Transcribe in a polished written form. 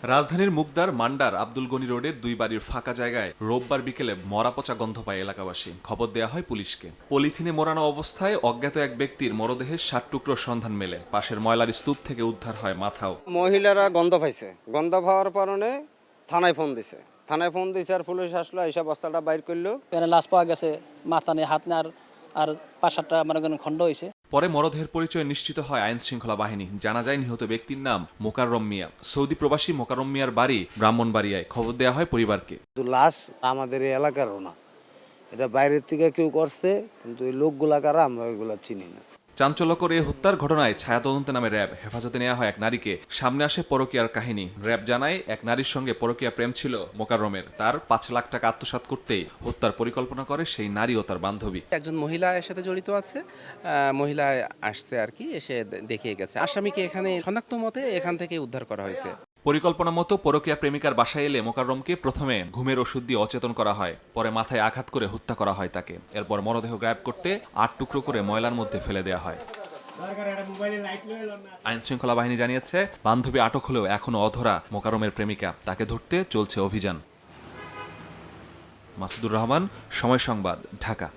রাজধানীর মুগদার মান্ডার আব্দুল গনি রোডের দুই বাড়ির ফাঁকা জায়গায় রোববার বিকেলে মরা পচা গন্ধ পায় এলাকাবাসী। খবর দেয়া হয় পুলিশকে। পলিথিনে মোড়ানো অবস্থায় অজ্ঞাত এক ব্যক্তির মরদেহের 7 টুকরোর সন্ধান মেলে। পাশের ময়লার স্তূপ থেকে উদ্ধার হয় মাথাও। মহিলারা গন্ধ পাইছে, গন্ধ পাওয়ার কারণে থানায় ফোন দিছে। থানায় ফোন দিছে আর পুলিশ আসলো, এইসব বস্তাটা বাইর করলো। এখানে লাশ পাওয়া গেছে, মাথা নেই, হাত নেই, আর 5-7টা মনে করেন খণ্ড হয়েছে। পরে মরদেহের পরিচয় নিশ্চিত হয় আইন শৃঙ্খলা বাহিনী। জানা যায় নিহত ব্যক্তির নাম মোকাররম মিয়া। সৌদি প্রবাসী মোকাররম মিয়ার বাড়ি ব্রাহ্মণবাড়িয়ায়। খবর দেয়া হয় পরিবারকে। কিন্তু লাশ আমাদের এই এলাকারও না, এটা বাইরের থেকে কেউ করছে, কিন্তু এই লোকগুলা কারা আমরা ওইগুলা চিনি না। চাঞ্চল্যকর এই হত্যার ঘটনায় ছায়া তদন্তে নামে র্যাব। হেফাজতে নেওয়া হয় এক নারীকে। সামনে আসে পরকীয়ার কাহিনী। র্যাব জানায় এক নারীর সঙ্গে পরকীয়া প্রেম ছিল মোকাররমের। তার 5 লাখ টাকা আত্মসাৎ করতেই হত্যার পরিকল্পনা করে সেই নারী ও তার বান্ধবী। একজন মহিলা এর সাথে জড়িত আছে। মহিলা আসছে আর কি, এসে দেখিয়ে গেছে। আসামিকে এখানে শনাক্ত মতে এখান থেকে উদ্ধার করা হয়েছে। পরিকল্পনা মতো পরকীয়া প্রেমিকার বাসায় এলে মোকাররমকে প্রথমে ঘুমের ওষুধ দিয়ে অচেতন করা হয়। পরে মাথায় আঘাত করে হত্যা করা হয় তাকে। এরপর মরদেহ গায়েব করতে 8 টুকরো করে ময়লার মধ্যে ফেলে দেওয়া হয়। আইন শৃঙ্খলা বাহিনী জানিয়েছে, বান্ধবী আটক হলেও এখনো অধরা মোকাররমের প্রেমিকা। তাকে ধরতে চলছে অভিযান। মাসুদুর রহমান, সময় সংবাদ, ঢাকা।